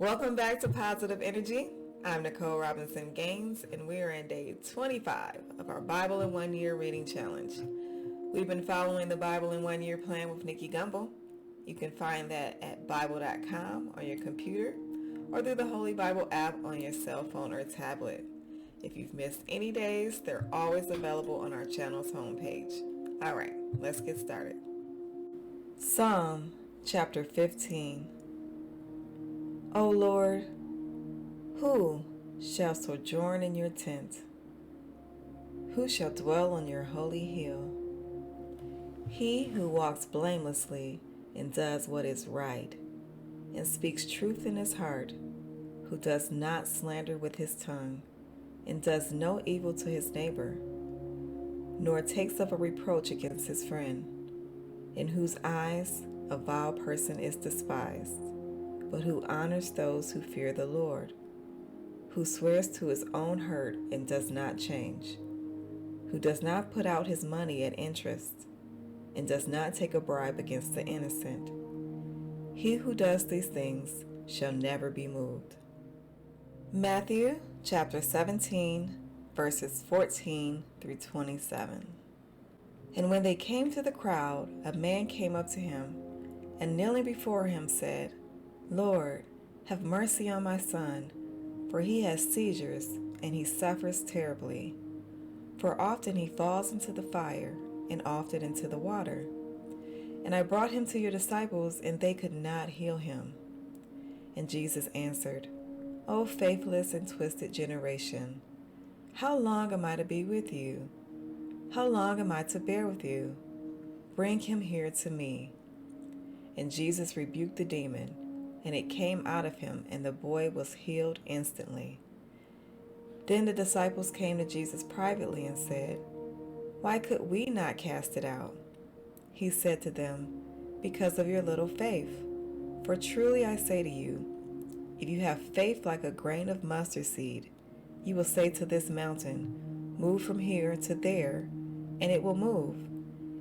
Welcome back to Positive Energy. I'm Nicole Robinson Gaines, and we are in day 25 of our Bible in 1 Year reading challenge. We've been following the Bible in 1 Year plan with Nicky Gumbel. You can find that at Bible.com on your computer or through the Holy Bible app on your cell phone or tablet. If you've missed any days, they're always available on our channel's homepage. All right, let's get started. Psalm chapter 15. O Lord, who shall sojourn in your tent? Who shall dwell on your holy hill? He who walks blamelessly and does what is right, and speaks truth in his heart, who does not slander with his tongue, and does no evil to his neighbor, nor takes up a reproach against his friend, in whose eyes a vile person is despised, but who honors those who fear the Lord, who swears to his own hurt and does not change, who does not put out his money at interest, and does not take a bribe against the innocent. He who does these things shall never be moved. Matthew chapter 17, verses 14 through 27. And when they came to the crowd, a man came up to him, and kneeling before him said, Lord, have mercy on my son, for he has seizures, and he suffers terribly. For often he falls into the fire, and often into the water. And I brought him to your disciples, and they could not heal him. And Jesus answered, O faithless and twisted generation, how long am I to be with you? How long am I to bear with you? Bring him here to me. And Jesus rebuked the demon, and it came out of him, and the boy was healed instantly. Then the disciples came to Jesus privately and said, Why could we not cast it out? He said to them, Because of your little faith. For truly I say to you, if you have faith like a grain of mustard seed, you will say to this mountain, Move from here to there, and it will move,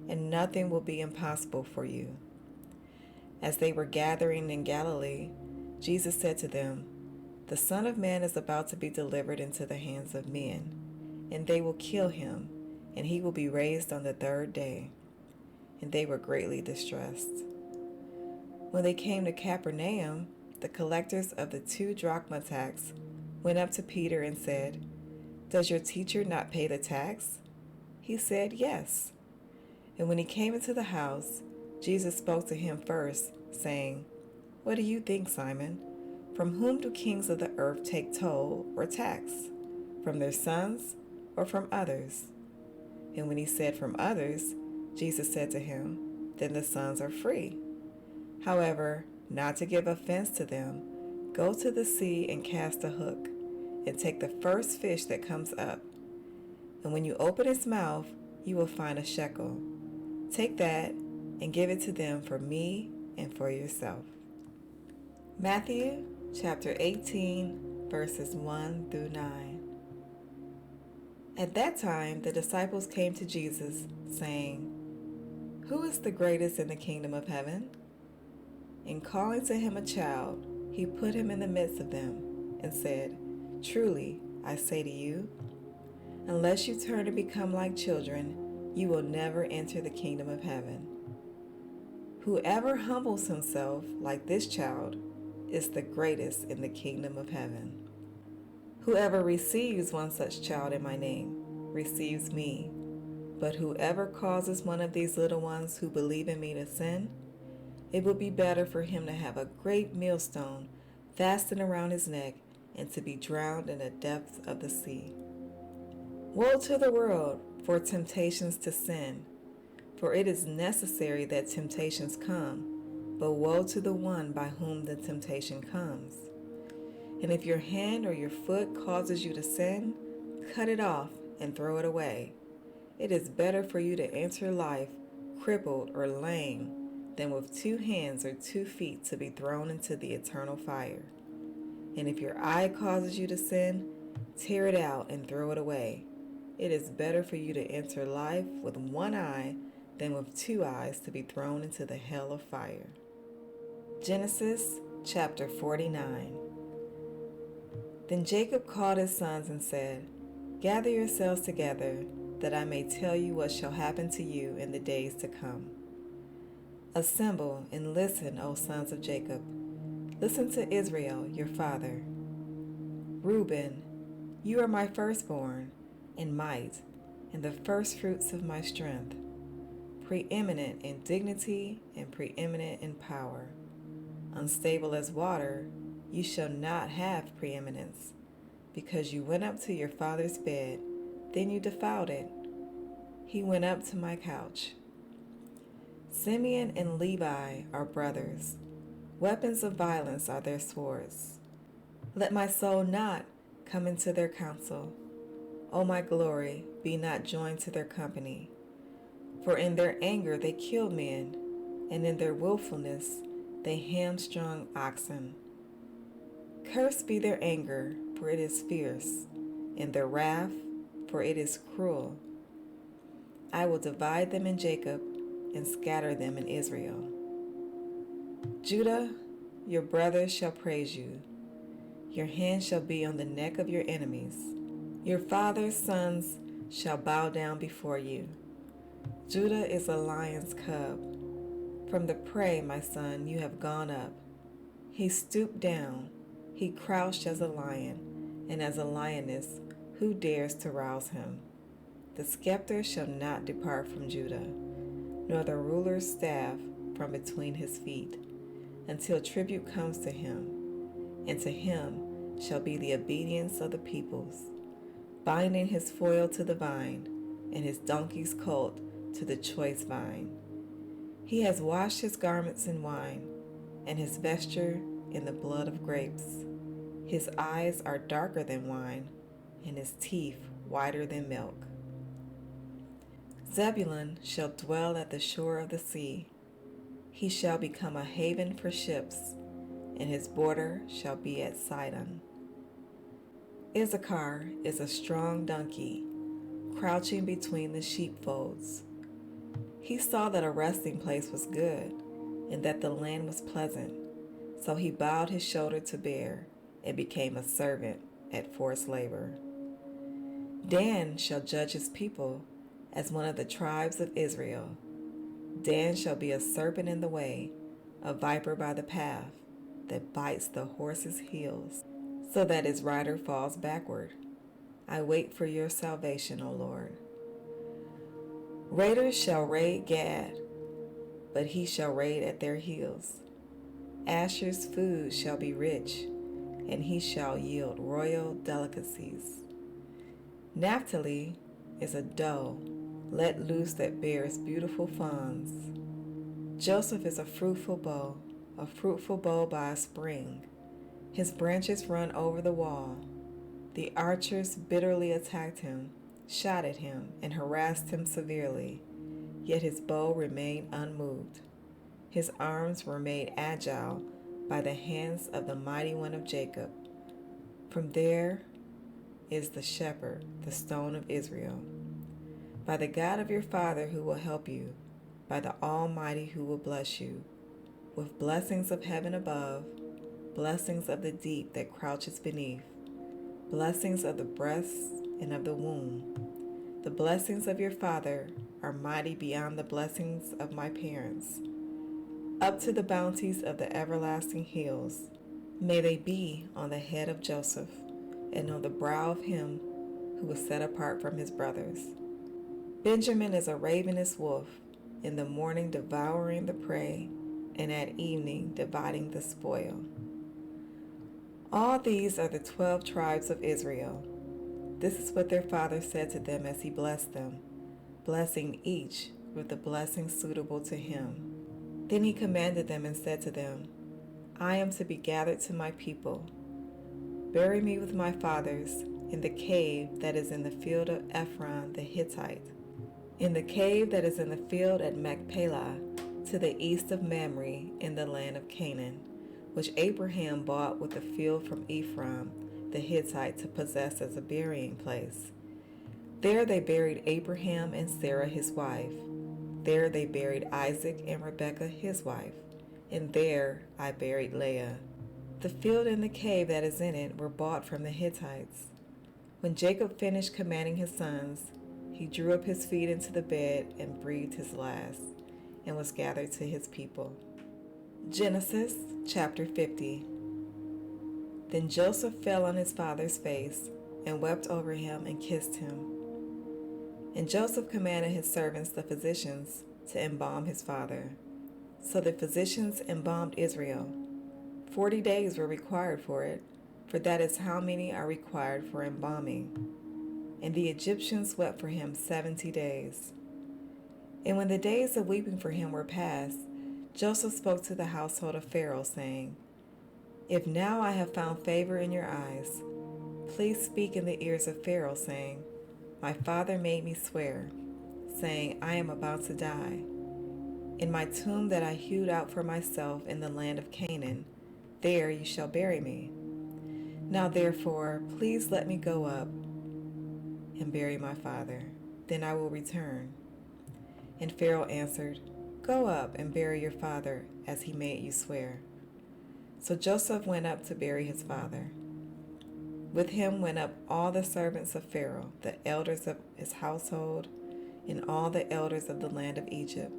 and nothing will be impossible for you. As they were gathering in Galilee, Jesus said to them, The Son of Man is about to be delivered into the hands of men, and they will kill him, and he will be raised on the third day. And they were greatly distressed. When they came to Capernaum, the collectors of the 2 drachma tax went up to Peter and said, Does your teacher not pay the tax? He said, Yes. And when he came into the house, Jesus spoke to him first, saying, What do you think, Simon? From whom do kings of the earth take toll or tax? From their sons or from others? And when he said from others, Jesus said to him, Then the sons are free. However, not to give offense to them, go to the sea and cast a hook, and take the first fish that comes up. And when you open its mouth, you will find a shekel. Take that and give it to them for me and for yourself. Matthew chapter 18, verses 1 through 9. At that time, the disciples came to Jesus, saying, Who is the greatest in the kingdom of heaven? And calling to him a child, he put him in the midst of them, and said, Truly, I say to you, unless you turn and become like children, you will never enter the kingdom of heaven. Whoever humbles himself like this child is the greatest in the kingdom of heaven. Whoever receives one such child in my name receives me, but whoever causes one of these little ones who believe in me to sin, it would be better for him to have a great millstone fastened around his neck and to be drowned in the depths of the sea. Woe to the world for temptations to sin! For it is necessary that temptations come, but woe to the one by whom the temptation comes. And if your hand or your foot causes you to sin, cut it off and throw it away. It is better for you to enter life crippled or lame than with 2 hands or 2 feet to be thrown into the eternal fire. And if your eye causes you to sin, tear it out and throw it away. It is better for you to enter life with 1 eye than with 2 eyes to be thrown into the hell of fire. Genesis chapter 49. Then Jacob called his sons and said, "Gather yourselves together, that I may tell you what shall happen to you in the days to come. Assemble and listen, O sons of Jacob. Listen to Israel, your father. Reuben, you are my firstborn, in might, and the firstfruits of my strength, preeminent in dignity and preeminent in power. Unstable as water, you shall not have preeminence, because you went up to your father's bed, then you defiled it. He went up to my couch. Simeon and Levi are brothers. Weapons of violence are their swords. Let my soul not come into their counsel. O my glory, be not joined to their company. For in their anger they kill men, and in their willfulness they hamstrung oxen. Cursed be their anger, for it is fierce, and their wrath, for it is cruel. I will divide them in Jacob and scatter them in Israel. Judah, your brothers shall praise you. Your hand shall be on the neck of your enemies. Your father's sons shall bow down before you. Judah is a lion's cub. From the prey, my son, you have gone up. He stooped down. He crouched as a lion, and as a lioness, who dares to rouse him? The scepter shall not depart from Judah, nor the ruler's staff from between his feet, until tribute comes to him, and to him shall be the obedience of the peoples, binding his foal to the vine, and his donkey's colt to the choice vine. He has washed his garments in wine, and his vesture in the blood of grapes. His eyes are darker than wine, and his teeth whiter than milk. Zebulun shall dwell at the shore of the sea. He shall become a haven for ships, and his border shall be at Sidon. Issachar is a strong donkey, crouching between the sheepfolds. He saw that a resting place was good, and that the land was pleasant, so he bowed his shoulder to bear, and became a servant at forced labor. Dan shall judge his people as one of the tribes of Israel. Dan shall be a serpent in the way, a viper by the path, that bites the horse's heels, so that his rider falls backward. I wait for your salvation, O Lord. Raiders shall raid Gad, but he shall raid at their heels. Asher's food shall be rich, and he shall yield royal delicacies. Naphtali is a doe let loose that bears beautiful fawns. Joseph is a fruitful bow by a spring. His branches run over the wall. The archers bitterly attacked him, shot at him, and harassed him severely, yet his bow remained unmoved. His arms were made agile by the hands of the mighty one of Jacob. From there is the shepherd, the stone of Israel. By the God of your father who will help you, by the Almighty who will bless you, with blessings of heaven above, blessings of the deep that crouches beneath, blessings of the breasts and of the womb. The blessings of your father are mighty beyond the blessings of my parents. Up to the bounties of the everlasting hills, may they be on the head of Joseph, and on the brow of him who was set apart from his brothers. Benjamin is a ravenous wolf, in the morning devouring the prey, and at evening dividing the spoil. All these are the 12 tribes of Israel. This is what their father said to them as he blessed them, blessing each with the blessing suitable to him. Then he commanded them and said to them, I am to be gathered to my people. Bury me with my fathers in the cave that is in the field of Ephron the Hittite, in the cave that is in the field at Machpelah, to the east of Mamre in the land of Canaan, which Abraham bought with the field from Ephron the Hittite to possess as a burying place. There they buried Abraham and Sarah his wife. There they buried Isaac and Rebekah his wife. And there I buried Leah. The field and the cave that is in it were bought from the Hittites. When Jacob finished commanding his sons, he drew up his feet into the bed and breathed his last, and was gathered to his people. Genesis chapter 50. Then Joseph fell on his father's face and wept over him and kissed him. And Joseph commanded his servants, the physicians, to embalm his father. So the physicians embalmed Israel. 40 days were required for it, for that is how many are required for embalming. And the Egyptians wept for him 70 days. And when the days of weeping for him were past, Joseph spoke to the household of Pharaoh, saying, If now I have found favor in your eyes, please speak in the ears of Pharaoh, saying, My father made me swear, saying, I am about to die. In my tomb that I hewed out for myself in the land of Canaan, there you shall bury me. Now therefore, please let me go up and bury my father. Then I will return. And Pharaoh answered, Go up and bury your father, as he made you swear. So Joseph went up to bury his father. With him went up all the servants of Pharaoh, the elders of his household, and all the elders of the land of Egypt,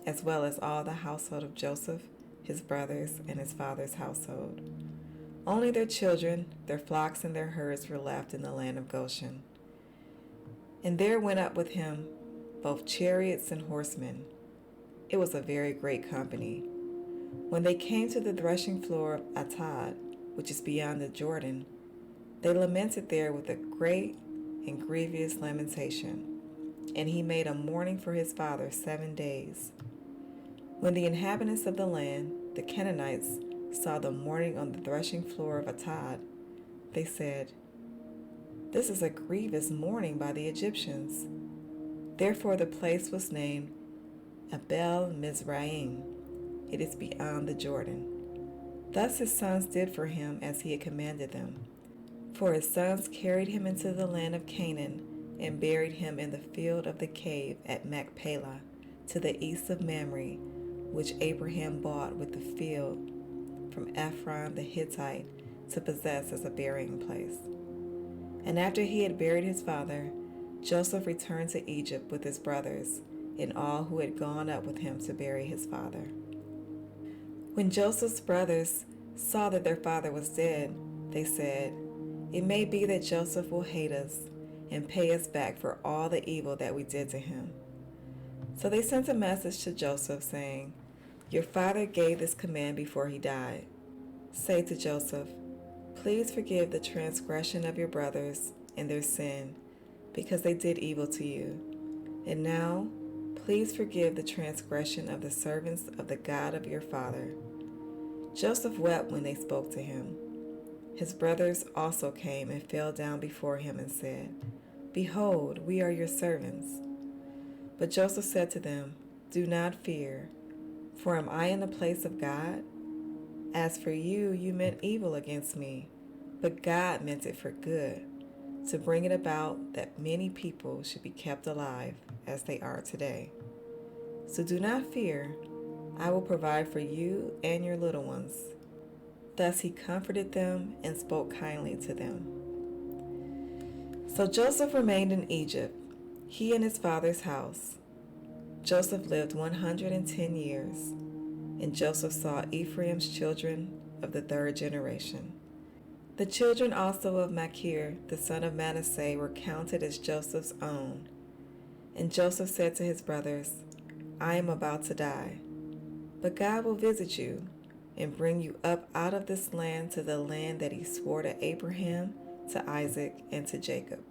as well as all the household of Joseph, his brothers, and his father's household. Only their children, their flocks, and their herds were left in the land of Goshen. And there went up with him both chariots and horsemen. It was a very great company. When they came to the threshing floor of Atad, which is beyond the Jordan, they lamented there with a great and grievous lamentation. And he made a mourning for his father 7 days. When the inhabitants of the land, the Canaanites, saw the mourning on the threshing floor of Atad, they said, This is a grievous mourning by the Egyptians. Therefore the place was named Abel Mizraim. It is beyond the Jordan. Thus his sons did for him as he had commanded them. For his sons carried him into the land of Canaan and buried him in the field of the cave at Machpelah, to the east of Mamre, which Abraham bought with the field from Ephron the Hittite to possess as a burying place. And after he had buried his father, Joseph returned to Egypt with his brothers and all who had gone up with him to bury his father. When Joseph's brothers saw that their father was dead, they said, It may be that Joseph will hate us and pay us back for all the evil that we did to him. So they sent a message to Joseph, saying, Your father gave this command before he died. Say to Joseph, Please forgive the transgression of your brothers and their sin, because they did evil to you. And now, please forgive the transgression of the servants of the God of your father. Joseph wept when they spoke to him. His brothers also came and fell down before him and said, Behold, we are your servants. But Joseph said to them, Do not fear, for am I in the place of God? As for you, you meant evil against me, but God meant it for good, to bring it about that many people should be kept alive as they are today. So do not fear, I will provide for you and your little ones. Thus he comforted them and spoke kindly to them. So Joseph remained in Egypt, he and his father's house. Joseph lived 110 years, and Joseph saw Ephraim's children of the third generation. The children also of Machir, the son of Manasseh, were counted as Joseph's own. And Joseph said to his brothers, I am about to die, but God will visit you and bring you up out of this land to the land that he swore to Abraham, to Isaac, and to Jacob.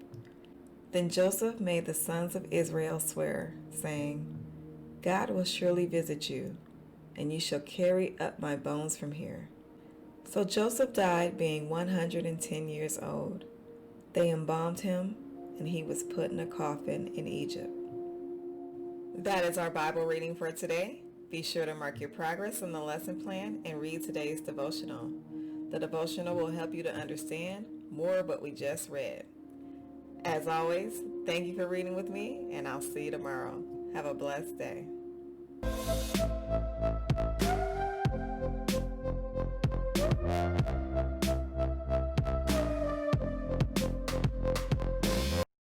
Then Joseph made the sons of Israel swear, saying, God will surely visit you, and you shall carry up my bones from here. So Joseph died being 110 years old. They embalmed him, and he was put in a coffin in Egypt. That is our Bible reading for today. Be sure to mark your progress on the lesson plan and read today's devotional. The devotional will help you to understand more of what we just read. As always, thank you for reading with me, and I'll see you tomorrow. Have a blessed day.